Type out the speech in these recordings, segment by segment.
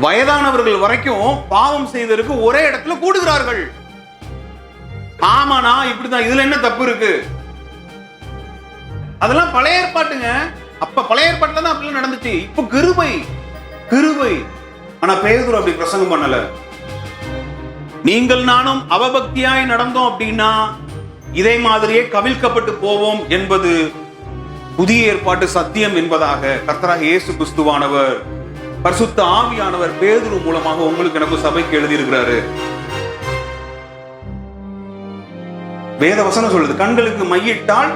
வயதானவர்கள் வரைக்கும் பாவம் செய்ததற்கு ஒரே இடத்துல கூடுகிறார்கள். ஆமாண்ணா இப்படிதான், இதுல என்ன தப்பு இருக்கு? அதெல்லாம் பழைய ஏற்பாட்டுங்க. அப்ப பழைய ஏற்பாட்டுல தான் அப்படி நடந்துச்சு. இப்ப கிருபை கிருபை. ஆனா பேதுரு அப்படி பிரசங்கம் பண்ணல. நீங்கள் நானும் அவபக்தியாய் நடந்தோம் அப்படின்னா இதே மாதிரியே கவிழ்க்கப்பட்டு போவோம் என்பது புதிய ஏற்பாட்டு சத்தியம் என்பதாக கர்த்தராகிய இயேசு கிறிஸ்துவானவர், பரிசுத்த ஆவியானவர் பேதுரு மூலமாக உங்களுக்கு எனக்கு சபைக்கு எழுதியிருக்கிறாரு. வேத வசனம் சொல்லுது, கண்களுக்கு மையிட்டால்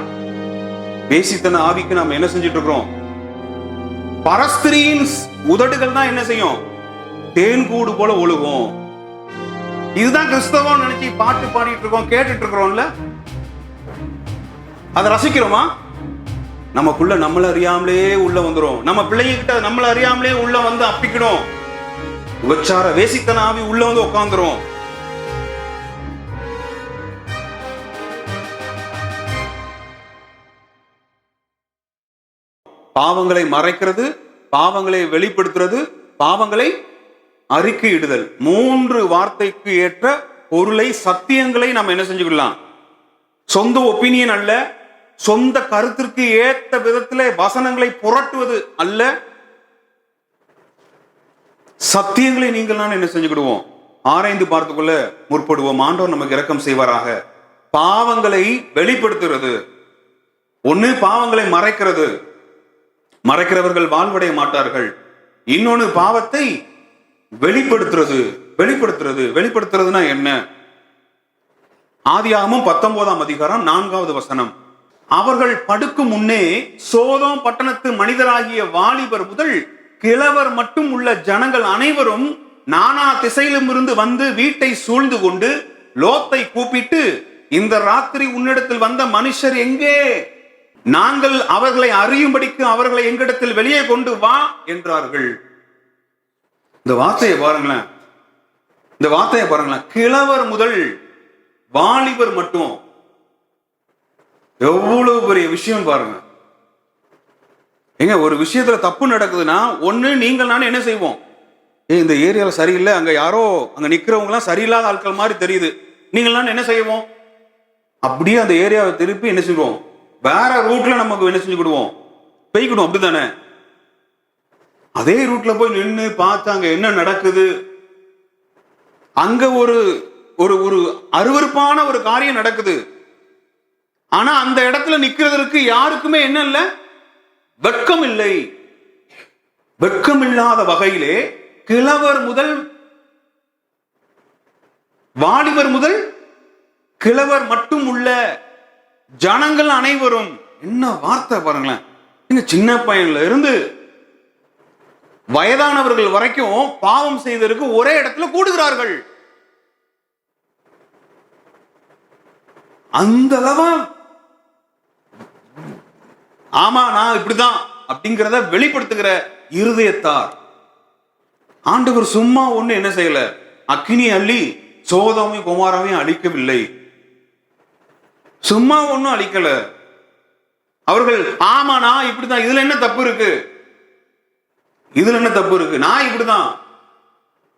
வேசித்தன ஆவிக்கு நாம என்ன செஞ்சிட்டு இருக்கிறோம்? பரஸ்திரியின் உதடுகள் தான் என்ன செய்யும்? தேன் கூடு போல ஒழுகும். இதுதான் கிறிஸ்தவம் நினைச்சு பாட்டு பாடிட்டு இருக்கோம், கேட்டுட்டு இருக்கிறோம்ல. அதை ரசிக்கிறோமா? நமக்குள்ள நம்மள அறியாமலே உள்ள வந்துரும். நம்ம பிள்ளைகிட்ட நம்மள அறியாமலே உள்ள வந்து அப்பிக்கணும். உபச்சார வேசித்தன ஆவி உள்ள வந்து உட்கார்ந்துரும். பாவங்களை மறைக்கிறது, பாவங்களை வெளிப்படுத்துறது, பாவங்களை அறிக்கையிடுதல், 3 வார்த்தைக்கு ஏற்ற பொருளை, சத்தியங்களை நம்ம என்ன செஞ்சுக்கலாம்? சொந்த ஒப்பீனியன் அல்ல, சொந்த கருத்திற்கு ஏற்ற விதத்திலே வசனங்களை புரட்டுவது அல்ல, சத்தியங்களை நீங்கள் நான் என்ன செஞ்சுக்கிடுவோம்? ஆராய்ந்து பார்த்துக்கொள்ள முற்படுவோம். ஆண்டவர் நமக்கு இரக்கம் செய்வாராக. பாவங்களை வெளிப்படுத்துறது ஒண்ணு, பாவங்களை மறைக்கிறது, மறைக்கிறவர்கள் வாழ்வடைய மாட்டார்கள். இன்னொன்னு பாவத்தை வெளிப்படுத்துறது. வெளிப்படுத்துறதுனா என்ன? ஆதியாகமம் 19ஆம் அதிகாரம் 4வது வசனம். அவர்கள் படுக்கும் முன்னே சோதோம் பட்டணத்து மனிதராகிய வாலிபர் முதல் கிழவர் மட்டும் உள்ள ஜனங்கள் அனைவரும் நானா திசையிலும் இருந்து வந்து வீட்டை சூழ்ந்து கொண்டு லோத்தை கூப்பிட்டு, இந்த ராத்திரி உன்னிடத்தில் வந்த மனுஷர் எங்கே? நாங்கள் அவர்களை அறியும்படிக்கு அவர்களை எங்களிடத்தில் வெளியே கொண்டு வா என்றார்கள். இந்த வார்த்தையை பாருங்களேன், இந்த வார்த்தையை பாருங்களேன். கிழவர் முதல் வாலிபர் மட்டும். எவ்வளவு பெரிய விஷயம் பாருங்க. எங்க ஒரு விஷயத்துல தப்பு நடக்குதுன்னா, ஒண்ணு நீங்கள் நானும் என்ன செய்வோம்? இந்த ஏரியால சரியில்லை, அங்க யாரோ அங்க நிக்கிறவங்க எல்லாம் சரியில்லாத ஆட்கள் மாதிரி தெரியுது, நீங்கள் நான் என்ன செய்வோம்? அப்படியே அந்த ஏரியாவை திருப்பி என்ன செய்வோம்? வேற ரூட்ல நமக்கு என்ன செஞ்சுக்கிடுவோம்? போய்க்கிடுவோம். அப்படித்தானே? அதே ரூட்ல போய் நின்று பார்த்து அங்க என்ன நடக்குது, அங்க ஒரு ஒரு அருவருப்பான ஒரு காரியம் நடக்குது. ஆனா அந்த இடத்துல நிக்கிறதற்கு யாருக்குமே என்ன இல்ல? வெட்கம் இல்லை. வெட்கம் இல்லாத வகையிலே கிழவர் முதல் வாலிபர் முதல் கிழவர் மட்டும் உள்ள ஜனங்கள் அனைவரும். என்ன வார்த்தை பாருங்களேன். சின்ன பையன்ல இருந்து வயதானவர்கள் வரைக்கும் பாவம் செய்ததற்கு ஒரே இடத்துல கூடுகிறார்கள். அந்த அளவா ஆமா நான் இப்படிதான் அப்படிங்கிறத வெளிப்படுத்துகிற இருதயத்தார். ஆண்டவர் சும்மா ஒண்ணு என்ன செய்யல, அக்கினி அள்ளி சோதோமையும் குமாராவையும் அழிக்கவில்லை. சும்மா ஒண்ணும் அழிக்கல. அவர்கள் ஆமா நான் இப்படிதான், இதுல என்ன தப்பு இருக்கு? இதுல என்ன தப்பு இருக்கு? நான் இப்படிதான்.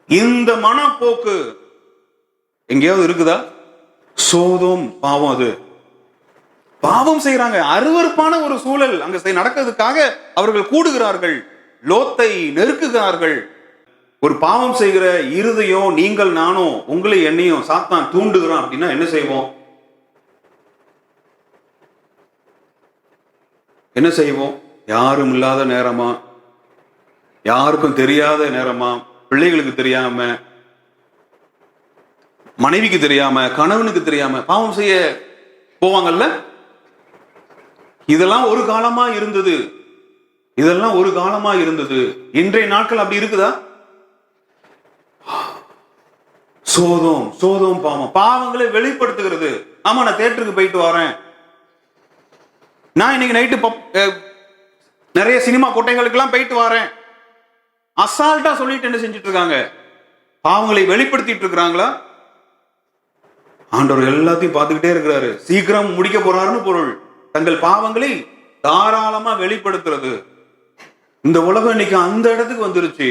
இந்த மனப்போக்கு எங்கேயாவது இருக்குதா? சோதோம் பாவம், அது பாவம் செய்யறாங்க. அருவருப்பான ஒரு சூழல் அங்க நடக்கிறதுக்காக அவர்கள் கூடுகிறார்கள், லோத்தை நெருக்குகிறார்கள். ஒரு பாவம் செய்கிற இருதயம் நீங்கள் நானும் உங்களை என்னையும் சாத்தான் தூண்டுகிறான் அப்படின்னா என்ன செய்வோம்? என்ன செய்வோம்? யாரும் இல்லாத நேரமா, யாருக்கும் தெரியாத நேரமா, பிள்ளைகளுக்கு தெரியாம, மனைவிக்கு தெரியாம, கணவனுக்கு தெரியாம பாவம் செய்ய போவாங்கல்ல. இதெல்லாம் ஒரு காலமா இருந்தது. இதெல்லாம் ஒரு காலமா இருந்தது. இன்றைய நாட்கள் அப்படி இருக்குதா? சோதோம் பாவம், பாவங்களை வெளிப்படுத்துகிறது. ஆமா நான் தியேட்டருக்கு போயிட்டு வரேன், நான் இன்னைக்கு நைட்டு நிறைய சினிமா கொட்டைகளுக்கு எல்லாம் போயிட்டு வரேன், அசால்ட்டா சொல்லிட்டு என்ன செஞ்சிட்டு இருக்காங்க? பாவங்களை வெளிப்படுத்திட்டு இருக்கிறாங்களா? ஆண்டவர் எல்லாத்தையும் பார்த்துக்கிட்டே இருக்கிறாரு. சீக்கிரம் முடிக்க போறாருன்னு பொருள். தங்கள் பாவங்களை தாராளமா வெளிப்படுத்துறது. இந்த உலகம் இன்னைக்கு அந்த இடத்துக்கு வந்துருச்சு.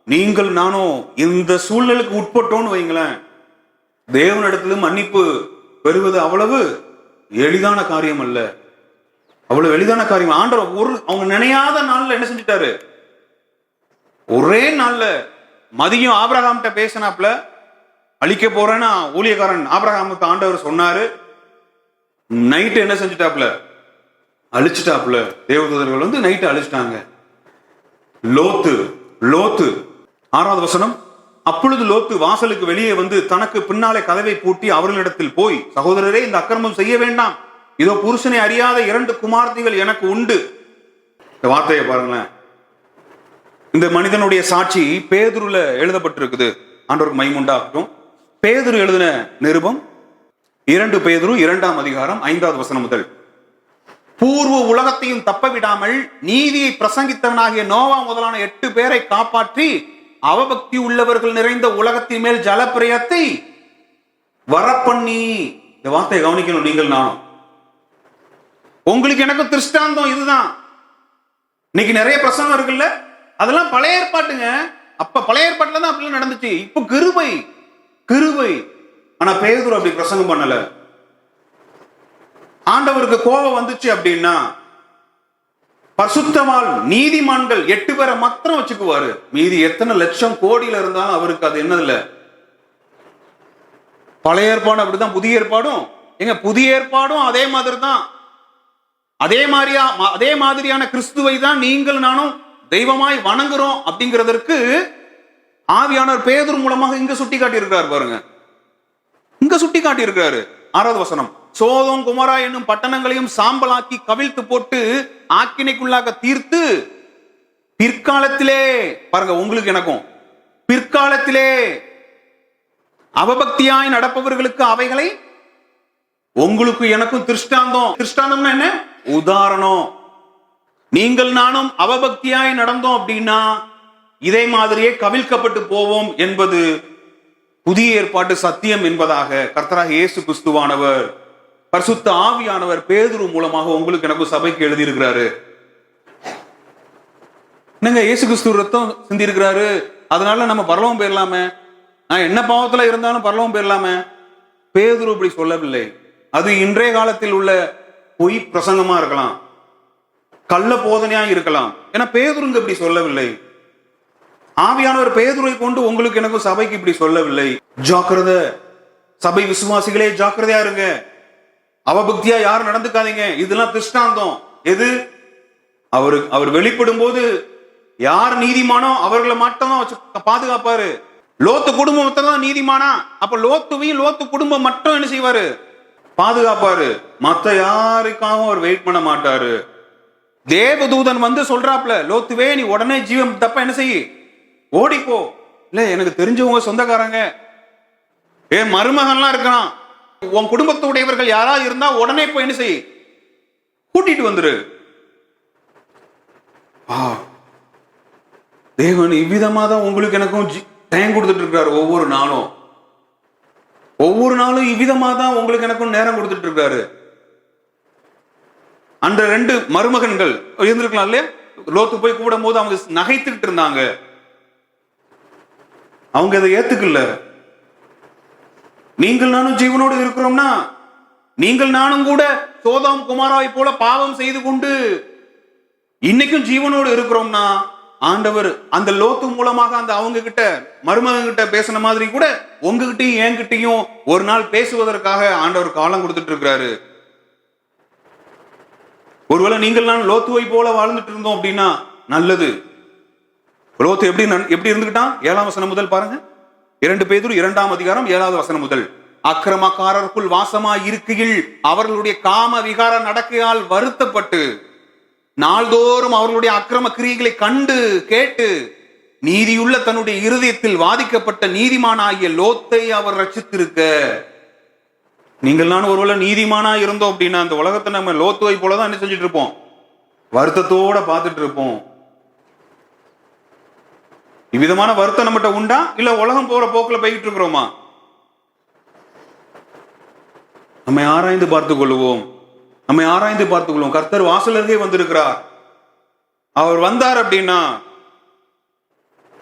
நீங்கள் நானும் இந்த சூழ்நிலைக்கு உட்பட்டோன்னு வைங்களேன், தேவனிடத்திலும் மன்னிப்பு பெறுவது அவ்வளவு எளிதான காரியம் அல்ல. அவ்வளவு எளிதான காரியம். ஆண்டவர் அவங்க நினையாத நாள்ல என்ன செஞ்சுட்டாரு, ஒரே நாள்ல மதியம் ஆபிரகாம்கிட்ட பேசினாப்ல, அழிக்க போறேன்னா ஊழியக்காரன் ஆபிரகாமுக்கு ஆண்டவர் சொன்னாரு. நைட்டு என்ன செஞ்சுட்டாப்ல, அழிச்சிட்டாப்ல. தேவதூதர்கள் நைட்டு அழிச்சிட்டாங்க. லோத்து 6வது வசனம், அப்பொழுது லோத்து வாசலுக்கு வெளியே வந்து தனக்கு பின்னாலே கதவை பூட்டி அவர்களிடத்தில் போய், சகோதரரே, இந்த அக்கிரமம் செய்ய வேண்டாம், இதோ புருஷனை அறியாத 2 குமார்த்திகள் எனக்கு உண்டு. இந்த வார்த்தையை பாருங்களேன். இந்த மனிதனுடைய சாட்சி பேதுருல எழுதப்பட்டிருக்குது. ஆண்டவருக்கு மகிமை உண்டாகட்டும். பேதுரு எழுதின நிருபம் 2 பேதுரு 2ஆம் அதிகாரம் 5வது வசனம் முதல், பூர்வ உலகத்தையும் தப்ப விடாமல் நீதியை பிரசங்கித்தவனாகிய நோவா முதலான 8 பேரை காப்பாற்றி அவபக்தி உள்ளவர்கள் நிறைந்த உலகத்தின் மேல் ஜலப்பிரயத்தை வரப்பண்ணி. இந்த வார்த்தையை கவனிக்கணும். நீங்கள் நானும், உங்களுக்கு எனக்கு திருஷ்டாந்தம் இதுதான். இன்னைக்கு நிறைய பிரசங்கம் இருக்குல்ல, அதெல்லாம் பழைய ஏற்பாட்டுங்க. அப்ப பழைய ஏற்பாட்டுல தான் அப்படிலாம் நடந்துச்சு. இப்ப கிருபை. ஆனா பேதுரு அப்படி பிரசங்கம் பண்ணல. ஆண்டவருக்கு கோபம் வந்துச்சு அப்படின்னா பரிசுத்தவான் நீதிமான்கள் 8 பேரை மாத்திரம் வச்சுக்குவாரு. மீதி எத்தனை லட்சம் கோடியில இருந்தாலும் அவருக்கு அது என்னது இல்ல. பழைய ஏற்பாடு அப்படிதான், புதிய ஏற்பாடும் புதிய ஏற்பாடும் அதே மாதிரி தான். அதே மாதிரியான கிறிஸ்துவை தான் நீங்கள் நானும் தெய்வமாய் வணங்குறோம். அப்படிங்கிறதற்கு ஆவியானவர் பேதுரு மூலமாக இங்க சுட்டி காட்டி இருக்கிறார். பாருங்க, இங்க சுட்டி காட்டி இருக்கிறாரு. 6வது வசனம், சோதோம் குமரா என்னும் பட்டணங்களையும் சாம்பலாக்கி கவிழ்த்து போட்டு ஆக்கினைக்குள்ளாக தீர்த்து பிற்காலத்திலே, பாருங்க, உங்களுக்கு எனக்கும் பிற்காலத்திலே அவபக்தியாய் நடப்பவர்களுக்கு அவைகளை உங்களுக்கு எனக்கும் திருஷ்டாந்தம்னா என்ன, உதாரணம். நீங்கள் நானும் அவபக்தியாய் நடந்தோம் அப்படின்னா இதே மாதிரியே கவிழ்க்கப்பட்டு போவோம் என்பது புதிய ஏற்பாட்டு சத்தியம் என்பதாக கர்த்தராகிய இயேசு கிறிஸ்துவானவர், பரிசுத்த ஆவியானவர் பேதுரு மூலமாக உங்களுக்கு எனக்கு சபைக்கு எழுதி இருக்கிறாரு. என்னங்க, இயேசு கிறிஸ்து ரத்தம் சிந்தி இருக்கிறாரு, அதனால நம்ம பரலோகம் போயிடலாமே, நான் என்ன பாவத்துல இருந்தாலும் பரலோகம் போயிடலாமே. பேதுரு இப்படி சொல்லவில்லை. அது இன்றைய காலத்தில் உள்ள பொய் பிரசங்கமா இருக்கலாம், கள்ள போதனையா இருக்கலாம். ஏன்னா பேதுருங்க இப்படி சொல்லவில்லை. ஆவியானவர் பேதுரை கொண்டு உங்களுக்கு எனக்கு சபைக்கு இப்படி சொல்லவில்லை. ஜாக்கிரதை, சபை விசுவாசிகளே ஜாக்கிரதையா இருங்க, அவபக்தியா யாரும் நடந்துக்காதீங்க. இதெல்லாம் திருஷ்டாந்தம். எது, அவர் வெளிப்படும் போது யார் நீதிமானோ அவர்களை மட்டும் தான் வச்சு பாதுகாப்பாரு. லோத்து குடும்பம் தான் நீதிமானா, அப்ப லோத்து குடும்பம் மட்டும் என்ன செய்வாரு, பாதுகாப்பாரு. மத்த யாருக்காகவும் அவர் வெயிட் பண்ண மாட்டாரு. தேவதூதன் சொல்றாப்ல, லோத்துவே நீ உடனே ஜீவன் தப்ப என்ன செய்ய, ஓடிப்போ. இல்ல, எனக்கு தெரிஞ்சவங்க சொந்தக்காரங்க, மருமகன்லாம் இருக்கிறான், உன் குடும்பத்துடையவர்கள் யாராவது இருந்தா உடனே போய் என்ன செய், கூட்டிட்டு வந்துரு. தேவன் இவ்விதமா தான் உங்களுக்கு எனக்கும் டைம் கொடுத்துட்டு இருக்காரு. ஒவ்வொரு நாளும் இவ்விதமா தான் உங்களுக்கு எனக்கும் நேரம் கொடுத்துட்டு இருக்காரு. அந்த 2 மருமகன்கள் இருந்திருக்கலாம் இல்லையா, லோத்து போய் கூடும் போது அவங்க நகைத்துக்கிட்டு இருந்தாங்க. அவங்க அதை ஏத்துக்கல. நீங்கள் நானும் ஜீவனோடு இருக்கிறோம்னா, நீங்கள் நானும் கூட சோதோம் குமாராவை போல பாவம் செய்து கொண்டு இன்னைக்கும் ஜீவனோடு இருக்கிறோம்னா, ஆண்டவர் அந்த லோத்து மூலமாக அந்த அவங்க கிட்ட மருமகன் கிட்ட பேசின மாதிரி கூட உங்ககிட்டயும் என்கிட்டயும் ஒரு நாள் பேசுவதற்காக ஆண்டவர் காலம் கொடுத்துட்டு இருக்கிறாரு. ஒருவேளை நீங்கள் நான் லோத்துவை போல வாழ்ந்துட்டு இருந்தோம் அப்படின்னா நல்லது. லோத்து எப்படி இருந்துகிட்டான்? 7ஆம் வசனம் முதல் பாருங்க. 2 பேதுரு 2ஆம் அதிகாரம் 7வது வசனம் முதல், அக்கிரமக்காரருக்குள் வாசமாய் இருக்கையில் அவர்களுடைய காம விகார நடக்கையால் வருத்தப்பட்டு நாள்தோறும் அவர்களுடைய அக்கிரம கிரியைகளை கண்டு கேட்டு நீதியுள்ள தன்னுடைய இருதயத்தில் வாதிக்கப்பட்ட நீதிமானாகிய லோத்தை அவர் ரட்சித்திருக்க. நீங்கள் நான் ஒருவேளை நீதிமானா இருந்தோம் அப்படின்னா அந்த உலகத்தை நம்ம லோத்துவை போலதான் என்ன செஞ்சுட்டு இருப்போம், வருத்தத்தோட பார்த்துட்டு இருப்போம். இவ்விதமான வருத்தம் நம்மகிட்ட உண்டா, இல்ல உலகம் போற போக்குல போய்கிட்டு இருக்கிறோமா? நம்மை ஆராய்ந்து பார்த்துக் கொள்வோம். கர்த்தர் வாசலருகே வந்திருக்கிறார். அவர் வந்தார் அப்படின்னா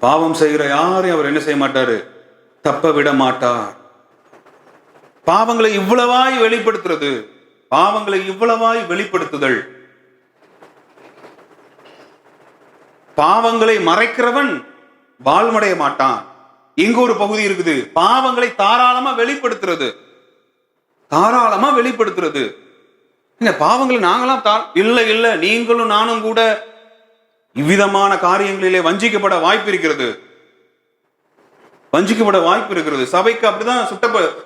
பாவம் செய்கிற யாரையும் அவர் என்ன செய்ய மாட்டாரு? தப்ப விட மாட்டார். பாவங்களை இவ்வளவாய் வெளிப்படுத்துறது, பாவங்களை இவ்வளவாய் வெளிப்படுத்துதல். பாவங்களை மறைக்கிறவன் வாழ்வடைய மாட்டான். இங்க ஒரு பகுதி இருக்குது, பாவங்களை தாராளமா வெளிப்படுத்துறது. தாராளமா வெளிப்படுத்துறது. பாவங்களை நாங்களாம் இல்ல இல்ல, நீங்களும் நானும் கூட இவ்விதமான காரியங்களிலே வஞ்சிக்கப்பட வாய்ப்பு இருக்கிறது. வஞ்சிக்கப்பட வாய்ப்பு இருக்கிறது. சபைக்கு அப்படிதான்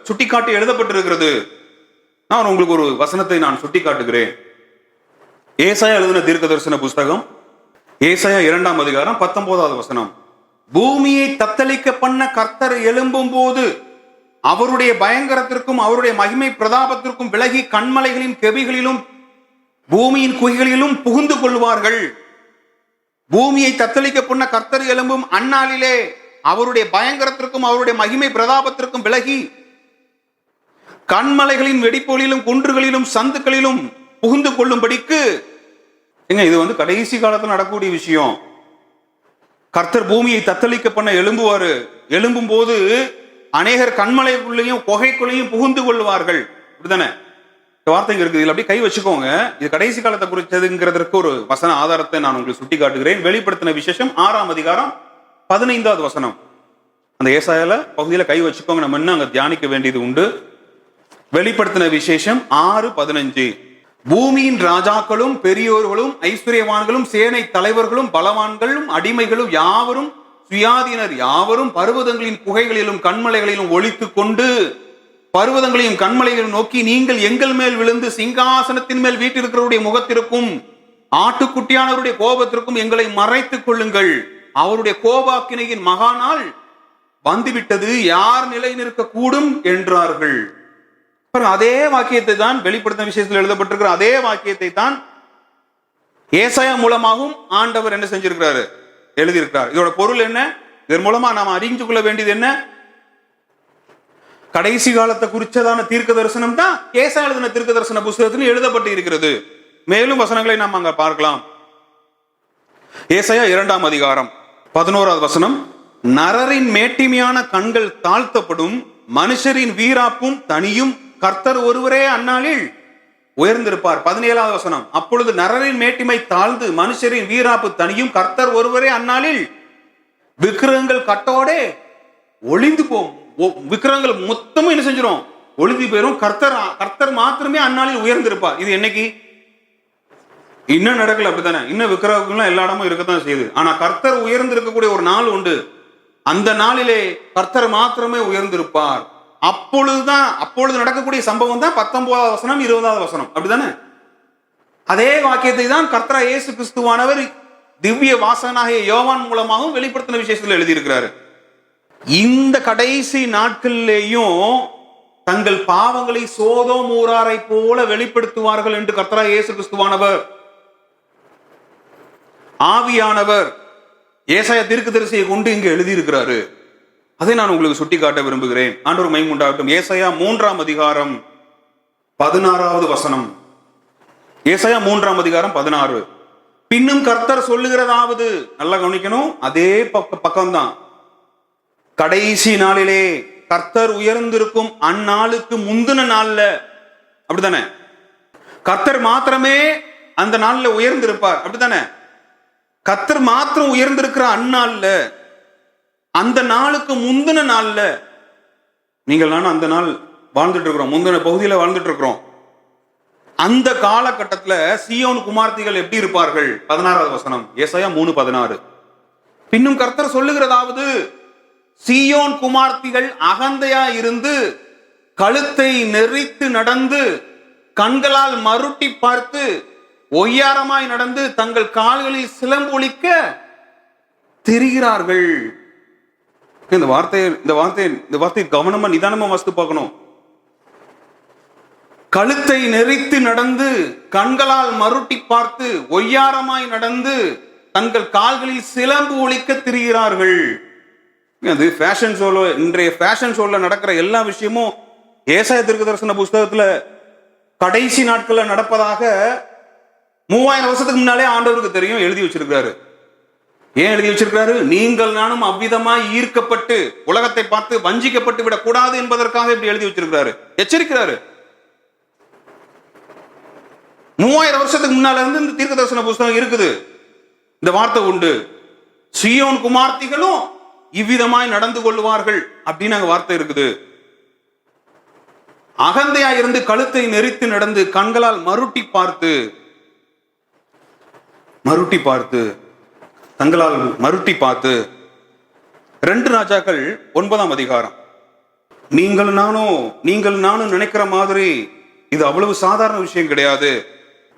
சுட்டிக்காட்டி எழுதப்பட்டிருக்கிறது. நான் உங்களுக்கு ஒரு வசனத்தை நான் சுட்டி காட்டுகிறேன். ஏசாயா எழுதின தீர்க்க தரிசன புஸ்தகம், ஏசாயா 2ஆம் அதிகாரம் 19வது வசனம். பூமியை தத்தளிக்க பண்ண கர்த்தர் எழும்பும் போது அவருடைய பயங்கரத்திற்கும் அவருடைய மகிமை பிரதாபத்திற்கும் விலகி கண்மலைகளின் கெபிகளிலும் பூமியின் குகைகளிலும் புகுந்து கொள்வார்கள். பூமியை தத்தளிக்க பண்ண கர்த்தர் எழும்பும் அந்நாளிலே அவருடைய பயங்கரத்திற்கும் அவருடைய மகிமை பிரதாபத்திற்கும் விலகி கண்மலைகளின் வெடிப்பொலியிலும் குன்றுகளிலும் சந்துக்களிலும் புகுந்து கொள்ளும்படிக்கு. இது கடைசி காலத்தில் நடக்கக்கூடிய விஷயம். கர்த்தர் பூமியை தத்தளிக்க பண்ண எழும்புவாரு. எழும்பும் போது அநேகர் கண்மலைக்குள்ளேயும் குகைக்குள்ளேயும் புகுந்து கொள்வார்கள். அப்படிதானே வார்த்தைங்க இருக்குது. இதுல அப்படியே கை வச்சுக்கோங்க. இது கடைசி காலத்தை குறிச்சதுங்கிறதுக்கு ஒரு வசன ஆதாரத்தை நான் உங்களுக்கு சுட்டி காட்டுகிறேன். வெளிப்படுத்தின விசேஷம் 6ஆம் அதிகாரம் 15வது வசனம். அந்த ஏசாயால பகுதியில கை வச்சுக்கோங்க. நம்ம இன்னும் அங்க தியானிக்க வேண்டியது உண்டு. வெளிப்படுத்தின விசேஷம் 6:15. பூமியின் ராஜாக்களும் பெரியோர்களும் ஐஸ்வர்யவான்களும் சேனை தலைவர்களும் பலவான்களும் அடிமைகளும் யாவரும் சுயாதீனர் யாவரும் பர்வதங்களின் குகைகளிலும் கண்மலைகளிலும் ஒளித்துக் கொண்டு பர்வதங்களையும் கண்மலைகளையும் நோக்கி, நீங்கள் எங்கள் மேல் விழுந்து சிங்காசனத்தின் மேல் வீட்டிருக்கிறவருடைய முகத்திற்கும் ஆட்டுக்குட்டியானவருடைய கோபத்திற்கும் எங்களை மறைத்துக் கொள்ளுங்கள். அவருடைய கோபாக்கினையின் மகாநாள் வந்துவிட்டது, யார் நிலை நிற்க கூடும் என்றார்கள். அதே வாக்கியத்தை தான் வெளிப்படுத்தின விஷயத்தில் எழுதப்பட்டிருக்கிற அதே வாக்கியத்தை தான் ஏசாயா மூலமாகவும் ஆண்டவர் என்ன செஞ்சிருக்கிறாரு? எழுதியிருக்கிறார். இதோட பொருள் என்ன? இதன் மூலமா நாம் அறிந்து கொள்ள வேண்டியது என்ன? கடைசி காலத்தை குறிச்சதான தீர்க்க தரிசனம் தான் ஏசாயா எழுதின தீர்க்க தரிசன புத்தகத்தில் எழுதப்பட்டு இருக்கிறது. மேலும் வசனங்களை நாம் அங்க பார்க்கலாம். ஏசாயா 2ஆம் அதிகாரம் 11வது வசனம். நரரின் மேட்டிமையான கண்கள் தாழ்த்தப்படும், மனுஷரின் வீராப்பும் தனியும், கர்த்தர் ஒருவரே அந்நாளில் உயர்ந்திருப்பார். 17வது வசனம். அப்பொழுது நரரின் மேட்டிமை தாழ்ந்து மனுஷரின் வீராப்பு தனியும், கர்த்தர் ஒருவரே அந்நாளில் விக்கிரகங்கள் கட்டோடே ஒளிந்து போகும். விக்கிரகங்கள் மொத்தமும் என்ன செஞ்சிடும்? ஒளிந்து போயிரும். கர்த்தர் மாத்திரமே அந்நாளில் உயர்ந்திருப்பார். இது என்னைக்கு? இன்னும் நடக்கல. அப்படித்தானே? இன்னும் விக்கிரகங்கள்லாம் எல்லா இடமும் இருக்கத்தான் செய்யுது. ஆனா கர்த்தர் உயர்ந்திருக்கக்கூடிய ஒரு நாள் உண்டு. அந்த நாளிலே கர்த்தர் மாத்திரமே உயர்ந்திருப்பார். அப்பொழுது நடக்கக்கூடிய சம்பவம் தான் 19வது வசனம் 20வது வசனம். அப்படித்தானே? அதே வாக்கியத்தை தான் கர்த்தர் இயேசு கிறிஸ்துவானவர் திவ்ய வாசகனாகிய யோவான் மூலமாகவும் வெளிப்படுத்தின விசேஷத்தில் எழுதியிருக்கிறாரு. இந்த கடைசி நாட்களிலேயும் தங்கள் பாவங்களை சோதோம் ஊராரை போல வெளிப்படுத்துவார்கள் என்று கர்த்தர் இயேசு கிறிஸ்துவானவர் ஆவியானவர் ஏசாயா தீர்க்கதரிசியை கொண்டு இங்கு எழுதியிருக்கிறாரு. அதை நான் உங்களுக்கு சுட்டி காட்ட விரும்புகிறேன். ஆண்டவர் மகிமை உண்டாகட்டும். ஏசாயா 3ஆம் அதிகாரம் 16வது வசனம். ஏசாயா 3ஆம் அதிகாரம் 16. பின்னும் கர்த்தர் சொல்லுகிறதாவது, நல்லா கவனிக்கணும், அதே பக்கம்தான். கடைசி நாளிலே கர்த்தர் உயர்ந்திருக்கும் அந்நாளுக்கு முந்தின நாள்ல, அப்படித்தானே? கர்த்தர் மாத்திரமே அந்த நாள்ல உயர்ந்திருப்பார். அப்படித்தானே? கர்த்தர் மாத்திரம் உயர்ந்திருக்கிற அந்நாள்ல, அந்த நாளுக்கு முந்தின நாள்ல நீங்கள் நானும் அந்த நாள் வாழ்ந்துட்டு இருக்கிறோம். முந்தின பகுதியில வாழ்ந்துட்டு இருக்கிறோம். அந்த காலகட்டத்துல சீயோன் குமார்த்திகள் எப்படி இருப்பார்கள்? 16வது வசனம். ஏசாயா 3:16. பின்னும் கர்த்தர் சொல்லுகிறதாவது, சீயோன் குமார்த்திகள் அகந்தையா இருந்து கழுத்தை நெறித்து நடந்து கண்களால் மருட்டி பார்த்து ஒய்யாரமாய் நடந்து தங்கள் கால்களில் சிலம்பொலிக்க திரிகிறார்கள். இந்த வார்த்தை கவனமா நிதானமா வாசித்து பார்க்கணும். கழுத்தை நெறித்து நடந்து கண்களால் மருட்டி பார்த்து ஒய்யாரமாய் நடந்து தங்கள் கால்களில் சிலம்பு ஒலிக்க திரிகிறார்கள். அது ஃபேஷன் ஷோல, இன்றைய ஃபேஷன் ஷோல நடக்கிற எல்லா விஷயமும் ஏசாயா தீர்க்கதரிசன புஸ்தகத்துல கடைசி நாட்கள்ல நடப்பதாக 3000 வருஷத்துக்கு முன்னாலே ஆண்டவருக்கு தெரியும், எழுதி வச்சிருக்காரு. ஏன் எழுதி வச்சிருக்கிறாரு? நீங்கள் நானும் அவ்விதமாய் ஈர்க்கப்பட்டு உலகத்தை பார்த்து வஞ்சிக்கப்பட்டு விடக் கூடாது என்பதற்காக இப்படி எழுதி வச்சிருக்கிறாரு, எச்சரிக்கிறாரு. 3000 வருஷத்துக்கு முன்னால இருந்து இந்த தீர்க்க தரிசன புஸ்தகம் இருக்குது. இந்த வார்த்தை உண்டு, சீயோன் குமார்த்திகளும் இவ்விதமாய் நடந்து கொள்வார்கள் அப்படின்னு அங்க வார்த்தை இருக்குது. அகந்தையா இருந்து கழுத்தை நெரித்து நடந்து கண்களால் மருட்டி பார்த்து தங்களால் மருட்டி பார்த்து. 2 ராஜாக்கள் 9ஆம் அதிகாரம். நீங்கள் நானும் நினைக்கிற மாதிரி இது அவ்வளவு சாதாரண விஷயம் கிடையாது.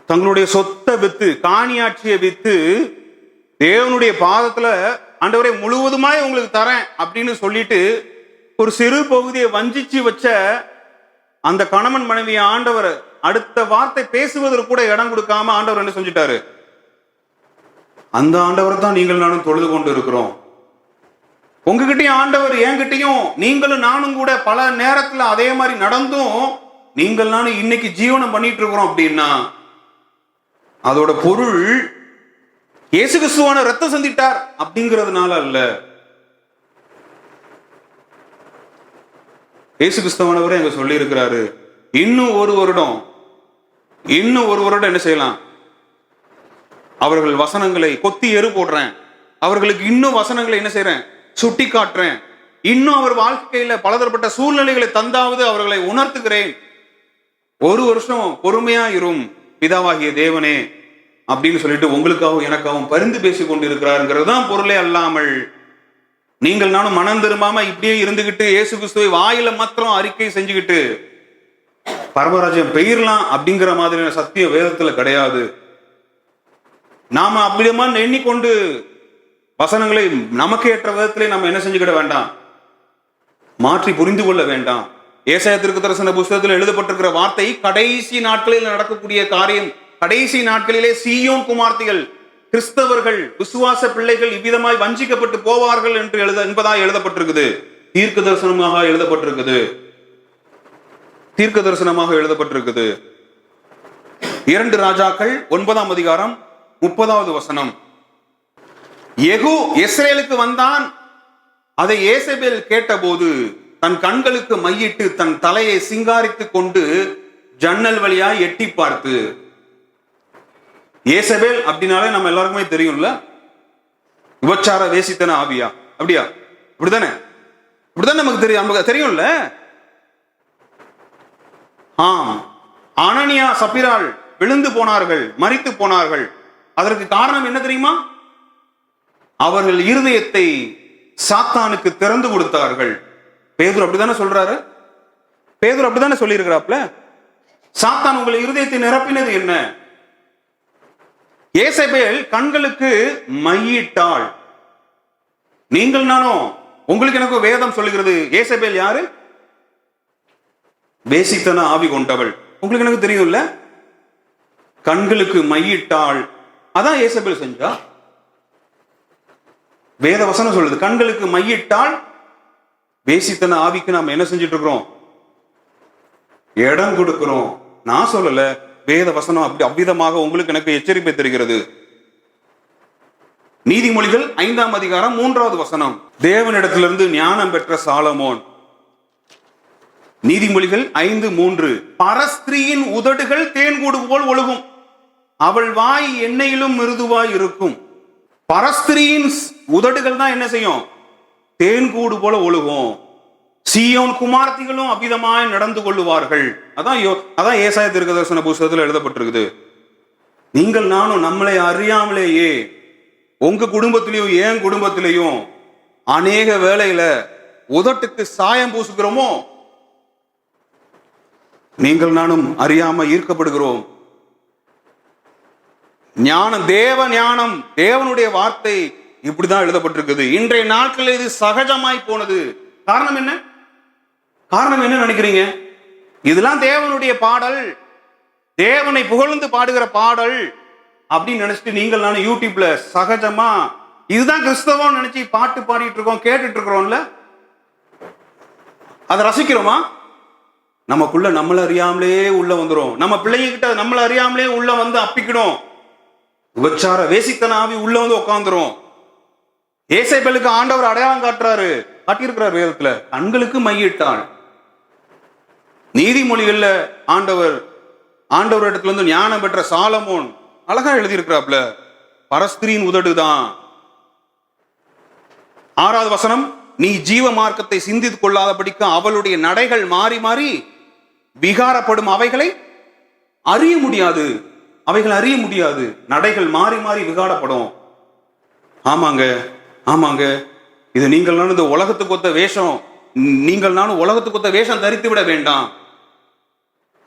தங்களுடைய சொத்தை வித்து, காணியாட்சியை வித்து தேவனுடைய பாதத்துல ஆண்டவரே முழுவதுமாய் உங்களுக்கு தரேன் அப்படின்னு சொல்லிட்டு ஒரு சிறு பகுதியை வஞ்சிச்சு வச்ச அந்த கணவன் மனைவியை ஆண்டவர் அடுத்த வார்த்தை பேசுவதற்கு கூட இடம் கொடுக்காம ஆண்டவர் என்ன செஞ்சிட்டாரு? அந்த ஆண்டவர் தான் நீங்கள் நானும் தொழுது கொண்டு இருக்கிறோம். உங்ககிட்டயும் ஆண்டவர் என்கிட்டயும் நீங்களும் நானும் கூட பல நேரத்துல அதே மாதிரி நடந்தும் நீங்கள் நானும் இன்னைக்கு ஜீவனம் பண்ணிட்டு இருக்கிறோம் அப்படின்னா அதோட பொருள் இயேசு கிறிஸ்துவான ரத்தம் சிந்திட்டார் அப்படிங்கிறதுனால அல்ல. இயேசு கிறிஸ்துவானவரே அங்க சொல்லி இருக்கிறாரு, இன்னும் ஒரு வருடம் என்ன செய்யலாம்? அவர்கள் வசனங்களை கொத்தி எரு போடுறேன், அவர்களுக்கு இன்னும் வசனங்களை என்ன செய்யறேன்? சுட்டி காட்டுறேன். இன்னும் அவர் வாழ்க்கையில பலதரப்பட்ட சூழ்நிலைகளை தந்தாவது அவர்களை உணர்த்துகிறேன். 1 வருஷம் பொறுமையா இரும் பிதாவாகிய தேவனே அப்படின்னு சொல்லிட்டு உங்களுக்காகவும் எனக்காகவும் பரிந்து பேசிக் கொண்டு இருக்கிறாருங்கிறது தான் பொருளே அல்லாமல் நீங்கள் நானும் மனம் திரும்பாம இப்படியே இருந்துகிட்டு இயேசு கிறிஸ்துவை வாயில மாத்திரம் அறிக்கை செஞ்சுக்கிட்டு பரமராஜ்யம் பெயரலாம் அப்படிங்கிற மாதிரியான சத்திய வேதத்துல கிடையாது. நாம அப்படியமா எண்ணிக்கொண்டு வசனங்களை நமக்கு ஏற்ற விதத்திலே நம்ம என்ன செஞ்சுக்கிட வேண்டாம், மாற்றி புரிந்து கொள்ள வேண்டாம். ஏசாயா தீர்க்க தரிசன புஸ்தகத்தில் எழுதப்பட்டிருக்கிற வார்த்தை கடைசி நாட்களில் நடக்கக்கூடிய காரியம். கடைசி நாட்களிலே சீயோன் குமார்த்திகள், கிறிஸ்தவர்கள், விசுவாச பிள்ளைகள் இவ்விதமாய் வஞ்சிக்கப்பட்டு போவார்கள் என்று என்பதாக எழுதப்பட்டிருக்குது. தீர்க்க தரிசனமாக எழுதப்பட்டிருக்குது. 2 ராஜாக்கள் 9ஆம் அதிகாரம் 30வது வசனம். யெகூ இஸ்ரேலுக்கு வந்தான், அதை ஏசபேல் கேட்டபோது தன் கண்களுக்கு மையிட்டு தன் தலையை சிங்காரித்துக் கொண்டு ஜன்னல் வழியா எட்டி பார்த்து. ஏசபேல் அப்படின்னாலே நம்ம எல்லாருக்குமே தெரியும்ல, விபச்சார வேசித்தன ஆவியா, அப்படியா? இப்படிதானே நமக்கு தெரியும்ல. அனனியா சப்பிராள் விழுந்து போனார்கள், மரித்து போனார்கள். அதற்கு காரணம் என்ன தெரியுமா? அவர்கள் இருதயத்தை சாத்தானுக்கு திறந்து கொடுத்தார்கள். பேதுரு அப்படித்தானே சொல்றாரு, பேதுரு அப்படித்தானே சொல்லி இருக்கிறாப்ல. சாத்தான் உங்கள் இருதயத்தை நிரப்பினது என்ன? ஏசபேல் கண்களுக்கு மையிட்டாள். நீங்கள் நானும், உங்களுக்கு எனக்கு வேதம் சொல்லுகிறது, ஏசபேல் யாரு? வேசித்தன ஆவி கொண்டவள். உங்களுக்கு எனக்கு தெரியும்ல. கண்களுக்கு மையிட்டாள், அதான் ஏசபேல் செஞ்சா. வேத வசனம் சொல்லுது, கண்களுக்கு மையிட்டால். வேசித்தன ஆவிக்கு நாம என்ன செஞ்சிட்டு இருக்கிறோம்? இடம் கொடுக்கிறோம். நான் சொல்லல, வேத வசனம் அப்படி அவ்விதமாக உங்களுக்கு எனக்கு எச்சரிப்பை தருகிறது. நீதிமொழிகள் 5ஆம் அதிகாரம் 3வது வசனம். தேவனிடத்திலிருந்து ஞானம் பெற்ற சாலமோன். நீதிமொழிகள் 5:3. பரஸ்திரியின் உதடுகள் தேன்கூடு போல் ஒழுகும், அவள் வாய் எண்ணெயிலும் மிருதுவாய் இருக்கும். பரஸ்திரியின் உதடுகள் தான் என்ன செய்யும்? தேன்கூடு போல ஒழுகும். சீயோன் குமார்த்திகளும் அவ்விதமாய் நடந்து கொள்ளுவார்கள். அதான் ஏசாயா தீர்க்க தரிசன புஸ்தகத்தில் எழுதப்பட்டிருக்குது. நீங்கள் நானும் நம்மளை அறியாமலேயே உங்க குடும்பத்திலையும் என் குடும்பத்திலையும் அநேக வேளையில உதட்டுக்கு சாயம் பூசுகிறோமோ. நீங்கள் நானும் அறியாம ஈர்க்கப்படுகிறோம். ஞானம், தேவ ஞானம், தேவனுடைய வார்த்தை இப்படிதான் எழுதப்பட்டிருக்குது. இன்றைய நாட்களில் இது சகஜமாய் போனது. காரணம் என்ன? காரணம் என்ன நினைக்கிறீங்க? இதெல்லாம் தேவனுடைய பாடல், தேவனை புகழ்ந்து பாடுகிற பாடல் அப்படின்னு நினைச்சிட்டு நீங்கள் நானும் யூடியூப்ல சகஜமா இதுதான் கிறிஸ்தவம் நினைச்சு பாட்டு பாடிட்டு இருக்கோம், கேட்டுட்டு இருக்கிறோம்ல. அதை ரசிக்கிறோமா? நமக்குள்ள நம்மள அறியாமலே உள்ள வந்துரும். நம்ம பிள்ளைங்க கிட்ட நம்மள அறியாமலே உள்ள வந்து அப்பிக்கிடும். விபச்சார வேசித்தன ஆவி உள்ள வந்து உட்காந்துரும். ஏசேபேலுக்கு ஆண்டவர் அடையாளம் காட்டியிருக்கிறார் வேதத்துல. கண்களுக்கு மையிட்டாள். நீதிமொழிகள்ல ஆண்டவர் இடத்துல இருந்து ஞானம் பெற்ற சாலமோன் அழகா எழுதியிருக்கிறாப்ல, பரஸ்திரியின் உதடுதான். 6வது வசனம், நீ ஜீவ மார்க்கத்தை சிந்தித்துக் கொள்ளாதபடிக்கு அவளுடைய நடைகள் மாறி மாறி விகாரப்படும், அவைகளை அறிய முடியாது. நடைகள் மாறி மாறி விகாரப்படும். ஆமாங்க, இது நீங்கள் நானும் இந்த உலகத்துக்கு ஒத்த வேஷம், உலகத்துக்கு ஒத்த வேஷம் தரித்து விட வேண்டாம்.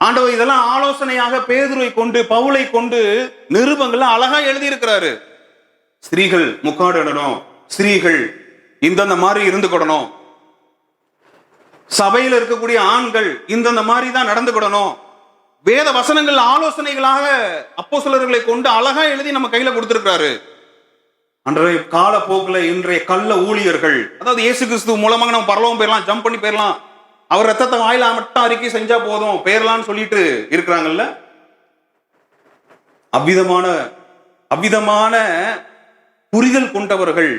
ஆண்டவர் இதெல்லாம் ஆலோசனையாக பேதுருவை கொண்டு, பவுலை கொண்டு நிருபங்கள்லாம் அழகா எழுதி இருக்கிறாரு. ஸ்திரீகள் முக்காடணும், ஸ்திரீகள் இந்தந்த மாதிரி இருந்துக்கிடணும், சபையில் இருக்கக்கூடிய ஆண்கள் இந்தந்த மாதிரி தான் நடந்துக்கிடணும். வேத வசனங்கள் ஆலோசனைகளாக அப்போஸ்தலர்களை கொண்டு அழகா எழுதி நம்ம கையில கொடுத்திருக்கிறாரு. அன்றைய காலப்போக்குல இன்றைய கள்ள ஊழியர்கள், அதாவது இயேசு கிறிஸ்து மூலமாக நம்ம பரலோகம் போயிடலாம், ஜம்ப் பண்ணி போயிடலாம், அவர் ரத்தத்தை வாயில மட்டும் அறிக்கை செஞ்சா போதும் பேரலான்னு சொல்லிட்டு இருக்கிறாங்கல்ல. அவ்விதமான புரிதல் கொண்டவர்கள்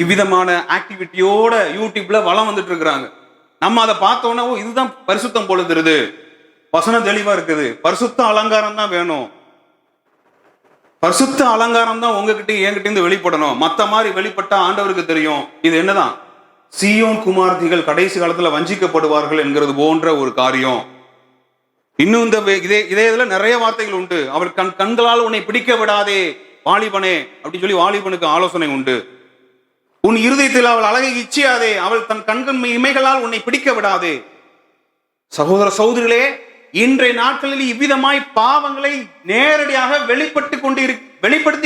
இவ்விதமான ஆக்டிவிட்டியோட யூடியூப்ல வளம் வந்துட்டு இருக்கிறாங்க. நம்ம அதை பார்த்தோன்னா இதுதான் பரிசுத்தம் போல தெரியுது, வசனம் தெளிவா இருக்குது, பரிசுத்த அலங்காரம் தான் வேணும், பரிசுத்த அலங்காரம் தான் உங்ககிட்ட என்கிட்ட இருந்து வெளிப்படணும். மத்த மாதிரி வெளிப்பட்டா ஆண்டவருக்கு தெரியும் இது என்னதான் சீயோன் குமார்த்திகள் கடைசி காலத்துல வஞ்சிக்கப்படுவார்கள் என்கிறது போன்ற ஒரு காரியம். இன்னும் இதே இதுல நிறைய வார்த்தைகள் உண்டு. அவள் கண்களால் உன்னை பிடிக்க விடாதே வாலிபனே அப்படின்னு சொல்லி வாலிபனுக்கு ஆலோசனை உண்டு. உன் இருதயத்தில் அவள் அழகை இச்சியாதே, அவள் தன் கண்கள் இமைகளால் உன்னை பிடிக்க விடாதே. சகோதர சகோதரிகளே, இன்றைய நாட்களில் இவ்விதமாய் பாவங்களை நேரடியாக வெளிப்படுத்தி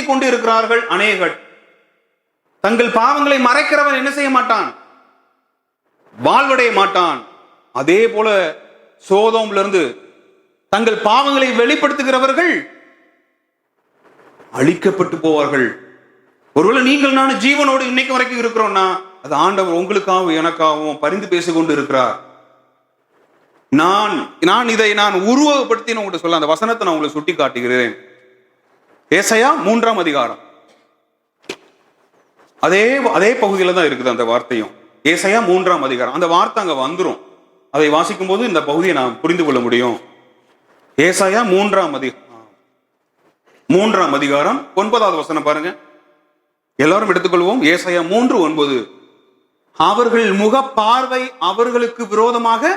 கொண்டு இருக்கிறார்கள் அநேகர். தங்கள் பாவங்களை மறைக்கிறவன் என்ன செய்ய மாட்டான்? வாழ்வடைய மாட்டான். அதே போல சோதோம்ல இருந்து தங்கள் பாவங்களை வெளிப்படுத்துகிறவர்கள் அழிக்கப்பட்டு போவார்கள். ஒருவேளை நீங்கள் நானும் ஜீவனோடு இன்னைக்கு வரைக்கும் இருக்கிறோம்னா அது ஆண்டவர் உங்களுக்காகவும் எனக்காகவும் பரிந்து பேசிக்கொண்டு இருக்கிறார். இதை உருவகப்படுத்தி உங்கள்கிட்ட சொல்ல, அந்த வசனத்தை நான் உங்களை சுட்டி காட்டுகிறேன். ஏசாயா 3ஆம் அதிகாரம் அதே பகுதியில தான் இருக்குது அந்த வார்த்தையும். ஏசாயா 3ஆம் அதிகாரம், அந்த வார்த்தை அங்க வந்துரும். அதை வாசிக்கும் போது இந்த பகுதியை நாம் புரிந்து கொள்ள முடியும். ஏசாயா 3ஆம் அதிகாரம் 9வது வசனம் பாருங்க, எல்லாரும் எடுத்துக்கொள்வோம். ஏசாயா 3:9, அவர்கள் முக பார்வை அவர்களுக்கு விரோதமாக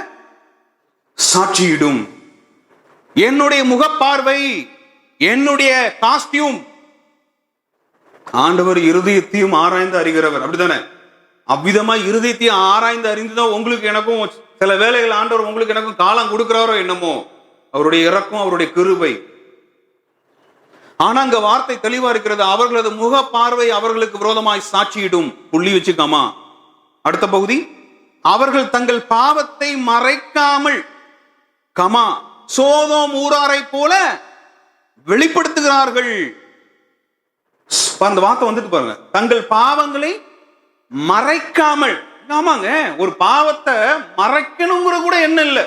சாட்சியிடும். என்னுடைய முகப்பார்வை, என்னுடைய காஸ்டியூம், ஆண்டவர் இருதயத்தையும் ஆராய்ந்து அறிகிறவர், அப்படித்தானே? அவ்விதமா இருதயத்தையும் ஆராய்ந்து அறிந்துதான் உங்களுக்கு எனக்கும் சில வேளைகள் ஆண்டவர் உங்களுக்கு எனக்கும் காலம் கொடுக்கிறாரோ என்னமோ, அவருடைய இரக்கம், அவருடைய கிருபை. ஆனா அங்க வார்த்தை தெளிவா இருக்கிறது, அவர்களது முக பார்வை அவர்களுக்கு விரோதமாய் சாட்சியிடும். புள்ளி வச்சுக்காமா. அடுத்த பகுதி, அவர்கள் தங்கள் பாவத்தை மறைக்காமல் சோதோம் ஊராரை போல வெளிப்படுத்துகிறார்கள். அந்த வார்த்தை வந்துட்டு பாருங்க, தங்கள் பாவங்களை மறைக்காமல். ஆமாங்க, ஒரு பாவத்தை மறைக்கணுங்கிற கூட என்ன இல்லை,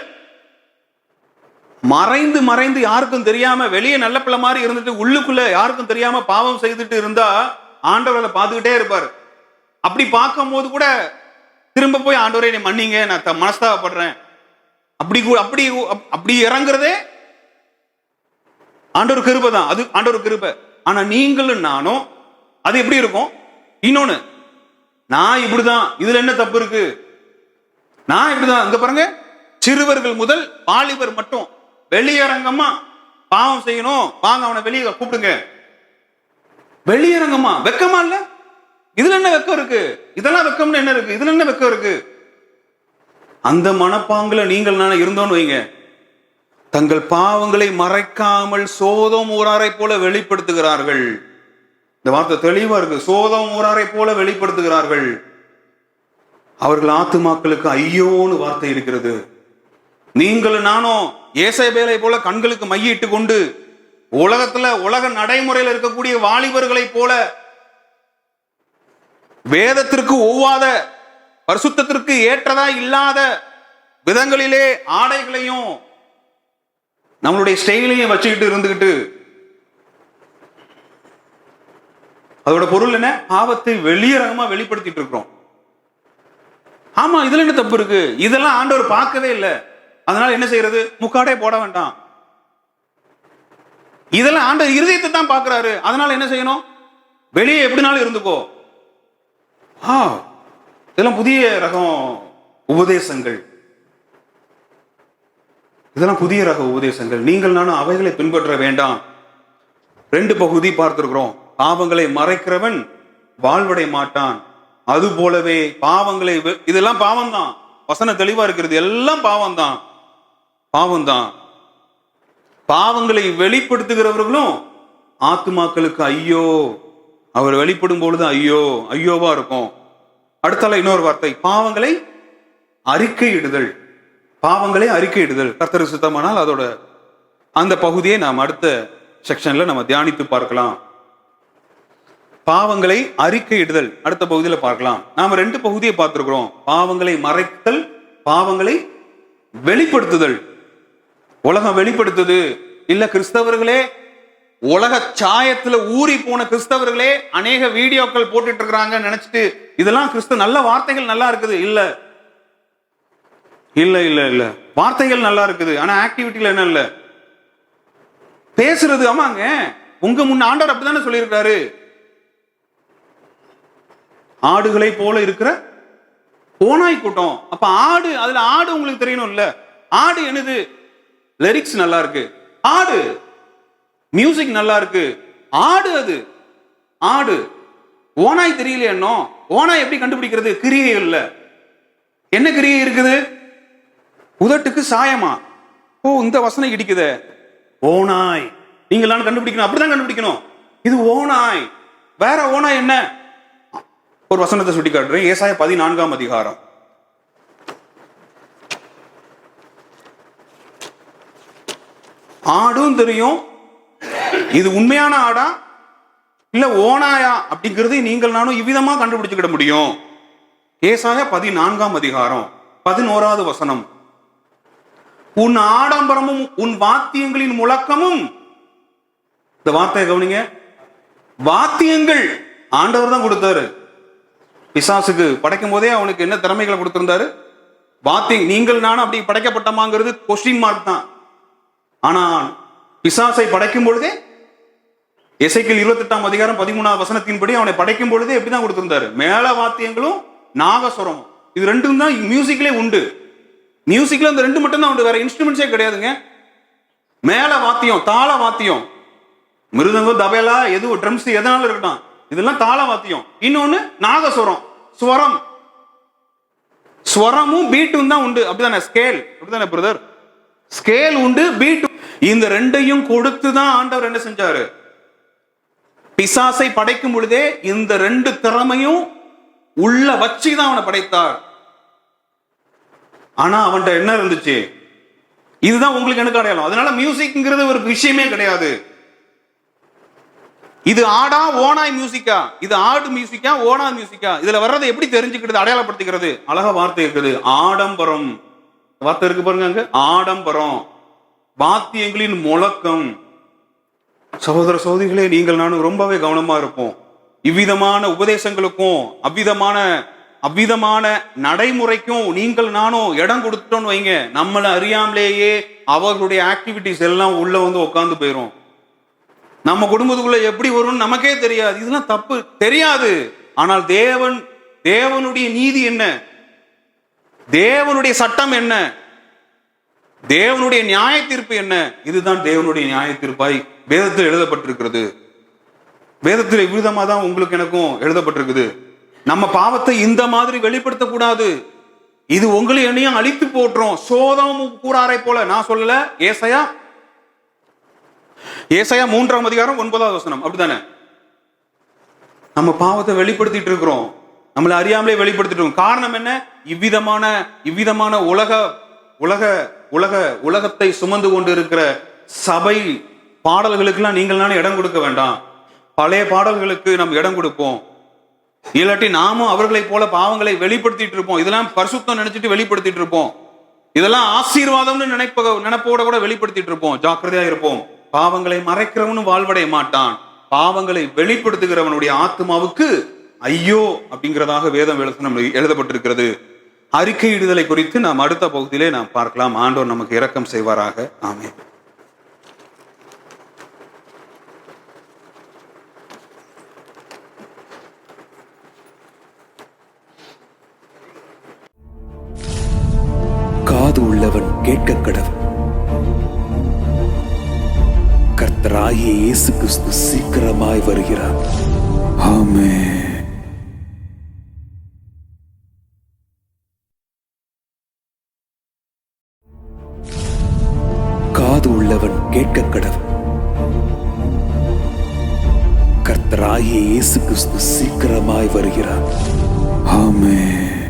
மறைந்து யாருக்கும் தெரியாம வெளியே நல்ல பிள்ளை மாதிரி இருந்துட்டு உள்ளுக்குள்ள யாருக்கும் தெரியாம பாவம் செய்துட்டு இருந்தா ஆண்டவரை பார்த்துக்கிட்டே இருப்பாரு. அப்படி பார்க்கும் போது கூட திரும்ப போய் ஆண்டவரை நீ மன்னிங்க, நான் மனஸ்தாபப்படுறேன், அப்படி இறங்குறதே ஆண்டவர் கிருபை தான். அது ஆண்டவர் கிருபை. ஆனா நீங்களும் நானும் அது எப்படி இருக்கும்? இன்னொன்னு, நான் இப்படிதான், இதுல என்ன தப்பு இருக்கு, நான் இப்படிதான். அங்க பாருங்க, சிறுவர்கள் முதல் வாலிபர் மட்டும் வெளியரங்கமா பாவம் செய்யணும், வாங்க அவனை வெளியே கூப்பிடுங்க. வெளியரங்கமா வெக்கமா இல்ல? இதுல என்ன வெக்கம் இருக்கு? இதெல்லாம் வெக்கம்னு என்ன இருக்கு? இதுல என்ன வெக்கம் இருக்கு? அந்த மனப்பாங்குல நீங்கள் நானும் இருந்தோன்னு வைங்க, தங்கள் பாவங்களை மறைக்காமல் சோதோம் ஊராரை போல வெளிப்படுத்துகிறார்கள். இந்த வார்த்தை தெளிவா இருக்கு, சோதோம் ஊராரை போல வெளிப்படுத்துகிறார்கள். அவர்கள் ஆத்துமாக்களுக்கு ஐயோன்னு வார்த்தை இருக்கிறது. நீங்களும் நானும் ஏசேபேலை போல கண்களுக்கு மையிட்டு கொண்டு உலக நடைமுறையில் இருக்கக்கூடிய வாலிபர்களை போல வேதத்திற்கு ஒவ்வாத, பரிசுத்தத்திற்கு ஏற்றதா இல்லாத விதங்களிலே ஆடைகளையும் நம்மளுடைய ஸ்டைலையும் வச்சுக்கிட்டு இருந்துகிட்டு அதோட பொருள் என்ன? பாவத்தை வெளியரங்கமா வெளிப்படுத்திட்டு இருக்கிறோம். ஆமா, இதுல என்ன தப்பு இருக்கு? இதெல்லாம் ஆண்டவர் பார்க்கவே இல்லை. அதனால என்ன செய்யறது? முக்காடே போட வேண்டாம். இதெல்லாம் ஆண்டவர் இருதயத்தை தான் பார்க்கிறாரு. அதனால என்ன செய்யணும்? வெளியே எப்படினாலும் இருந்துக்கோ. இதெல்லாம் புதிய ரகம் உபதேசங்கள். இதெல்லாம் புதிய ரக உபதேசங்கள். நீங்கள் நானும் அவைகளை பின்பற்ற வேண்டாம். 2 பகுதி பார்த்திருக்கிறோம். பாவங்களை மறைக்கிறவன் வாழ்வடை மாட்டான். அது போலவே பாவங்களை, இதெல்லாம் பாவம் தான். வசன தெளிவா இருக்கிறது. எல்லாம் பாவம் தான், பாவம் தான். பாவங்களை வெளிப்படுத்துகிறவர்களும் ஆத்துமாக்களுக்கு ஐயோ. அவர் வெளிப்படும் பொழுது ஐயோ ஐயோவா இருக்கும். அடுத்தால இன்னொரு வார்த்தை, பாவங்களை அறிக்கையிடுதல். பாவங்களை அறிக்கையிடுதல். கர்த்தர் சுத்தமானால் அதோட அந்த பகுதியை நாம் அடுத்த செக்ஷன்ல நம்ம தியானித்து பார்க்கலாம். பாவங்களை அறிக்கையிடுதல் அடுத்த பகுதியில பார்க்கலாம். நாம 2 பகுதியை பார்த்திருக்கிறோம். பாவங்களை மறைத்தல், பாவங்களை வெளிப்படுத்துதல். உலகம் வெளிப்படுத்துது இல்ல, கிறிஸ்தவர்களே, உலக சாயத்துல ஊறி போன கிறிஸ்தவர்களே அநேக வீடியோக்கள் போட்டுட்டு இருக்கிறாங்க நினைச்சிட்டு இதெல்லாம் கிறிஸ்து நல்ல வார்த்தைகள் நல்லா இருக்குது. இல்ல இல்ல இல்ல இல்ல, வார்த்தைகள் நல்லா இருக்குது, ஆனா ஆக்டிவிட்டில என்ன இல்ல? பேசுறது. ஆமாங்க, உங்க முன்ன ஆண்டவர் அப்படித்தானே சொல்லியிருக்காரு. ஆடுகளை போல இருக்கிற ஓநாய் கூட்டம். அப்ப ஆடு, அதுல ஆடு உங்களுக்கு தெரியணும் இல்ல? ஆடு என்னது? லிரிக்ஸ் நல்லா இருக்கு, ஆடு. மியூசிக் நல்லா இருக்கு, ஆடு. அது ஆடு. ஓநாய் தெரியல. என்ன ஓநாய் எப்படி கண்டுபிடிக்கிறது? கிரியை இல்ல. என்ன கிரியை இருக்குது? உதட்டுக்கு சாயமா? ஓ, இந்த வசனம் இடிக்குது, ஓநாய். நீங்களாம் கண்டுபிடிக்கணும், அப்படிதான் கண்டுபிடிக்கணும். இது ஓநாய். வேற ஓநாய் என்ன? ஒரு வசனத்தை சுட்டி காட்டுறேன். ஏசாயா 14ஆம் அதிகாரம். ஆடும் தெரியும், இது உண்மையான ஆடா இல்ல ஓநாயா அப்படிங்கிறது நீங்கள் நானும் இவ்விதமா கண்டுபிடிச்சுக்கிட முடியும். ஏசாயா 14ஆம் அதிகாரம் 11வது வசனம். உன் ஆடம்பரமும் உன் வாத்தியங்களின் முழக்கமும். இந்த வார்த்தையை கவனிங்க. வாத்தியங்கள் ஆண்டவர் தான் கொடுத்தாரு. பிசாசுக்கு படைக்கும் போதே அவனுக்கு என்ன திறமைகளை கொடுத்திருந்தாரு? வாத்தியம். நீங்கள் நானும் அப்படி படைக்கப்பட்டமாங்கிறது கொஸ்டின் மார்க் தான். ஆனா பிசாசை படைக்கும் பொழுதே எசேக்கியேல் 28ஆம் அதிகாரம் 13வது வசனத்தின்படி அவனை படைக்கும் பொழுதே எப்படிதான் கொடுத்திருந்தாரு? மேல வாத்தியங்களும் நாகஸ்வரமும். இது ரெண்டும் தான் மியூசிக்லே உண்டு. மியூசிக்ல இந்த 2 மட்டும் தான் உண்டு, வேற இன்ஸ்ட்ருமெண்ட்ஸே கிடையாதுங்க. மேல வாத்தியம், தாள வாத்தியம், மிருதங்கம், தபேலா, எது ட்ரம்ஸ் எதனால இருக்கட்டும், இதெல்லாம் தாள வாத்தியம். இன்னொன்னு நாகஸ்வரம், ஸ்வரம். ஸ்வரமும் பீட்டும் தான் உண்டு, அப்படிதானே? ஸ்கேல், அப்படிதானே பிரதர்? ஸ்கேல் உண்டு, பீட். இந்த 2ஐயும் கொடுத்து தான் ஆண்டவர் என்ன செஞ்சாரு? பிசாசை படைக்கும் பொழுதே இந்த 2 திறமையும் உள்ள வச்சுதான் அவனை படைத்தார். ஆனா அவன்கிட்ட என்ன இருந்துச்சு? இதுதான் உங்களுக்கு எனக்கு அடையாளம். அதனால மியூசிக்ங்கிறது ஒரு விஷயமே கிடையாது. இது ஆடா ஓனாய் மியூசிக்கா? இது ஆடு மியூசிக்கா ஓனாய் மியூசிக்கா? இதுல வர்றதை எப்படி தெரிஞ்சுக்கிறது, அடையாளப்படுத்திக்கிறது? அழகா வார்த்தை இருக்குது, ஆடம்பரம். வார்த்தை இருக்கு பாருங்க அங்க, ஆடம்பரம், வாத்தியங்களின் முழக்கம். சகோதர சகோதரிகளே, நீங்கள் நானும் ரொம்பவே கவனமா இருப்போம். இவ்விதமான உபதேசங்களுக்கும் அவ்விதமான நடைமுறைக்கும் நீங்கள் நானும் இடம் கொடுத்துட்டோன்னு வைங்க, நம்மளை அறியாமலேயே அவர்களுடைய ஆக்டிவிட்டிஸ் எல்லாம் உள்ள வந்து உட்கார்ந்து போயிரும். நம்ம குடும்பத்துக்குள்ள எப்படி வரும்னு நமக்கே தெரியாது. இதெல்லாம் தப்பு தெரியாது. ஆனால் தேவனுடைய நீதி என்ன? தேவனுடைய சட்டம் என்ன? தேவனுடைய நியாய தீர்ப்பு என்ன? இதுதான் தேவனுடைய நியாய தீர்ப்பாய் வேதத்தில் எழுதப்பட்டிருக்கிறது. வேதத்தில் இவ்விதமா தான் உங்களுக்கு எனக்கும் எழுதப்பட்டிருக்குது. நம்ம பாவத்தை இந்த மாதிரி வெளிப்படுத்தக்கூடாது. இது உங்களை என்னையும் அழித்து போட்டுரும். சோதோம் கூறாரை போல. நான் சொல்லல, ஏசாயா 3ஆம் அதிகாரம் 9வது வசனம். அப்படித்தானே? நம்ம பாவத்தை வெளிப்படுத்திட்டு இருக்கிறோம், நம்மளை அறியாமலே வெளிப்படுத்திட்டு இருக்கோம். காரணம் என்ன? இவ்விதமான உலகத்தை சுமந்து கொண்டு இருக்கிற சபை பாடல்களுக்கெல்லாம் நீங்கள் நானே இடம் கொடுக்க வேண்டாம். பழைய பாடல்களுக்கு நம்ம இடம் கொடுப்போம். இல்லாட்டி நாமும் அவர்களை போல பாவங்களை வெளிப்படுத்திட்டு இருப்போம். இதெல்லாம் பரிசுத்தம் நினைச்சிட்டு வெளிப்படுத்திட்டு இருப்போம். இதெல்லாம் ஆசீர்வாதம்னு நினைப்போட கூட வெளிப்படுத்திட்டு இருப்போம். ஜாக்கிரதையா இருப்போம். பாவங்களை மறைக்கிறவனும் வாழ்வடைய மாட்டான், பாவங்களை வெளிப்படுத்துகிறவனுடைய ஆத்மாவுக்கு ஐயோ அப்படிங்கிறதாக வேதம் எழுதப்பட்டிருக்கிறது. அறிக்கையிடுதலை குறித்து நாம் அடுத்த பகுதியிலே நாம் பார்க்கலாம். ஆண்டவர் நமக்கு இரக்கம் செய்வாராக. ஆமென். காது உள்ளவன் கேட்க கடவன். கர்த்தராகிய இயேசு கிறிஸ்து சீக்கிரமாய் வருகிறார். ஆமென். காது உள்ளவன் கேட்க கடவன். கர்த்தராகிய இயேசு கிறிஸ்து சீக்கிரமாய் வருகிறார். ஆமென்.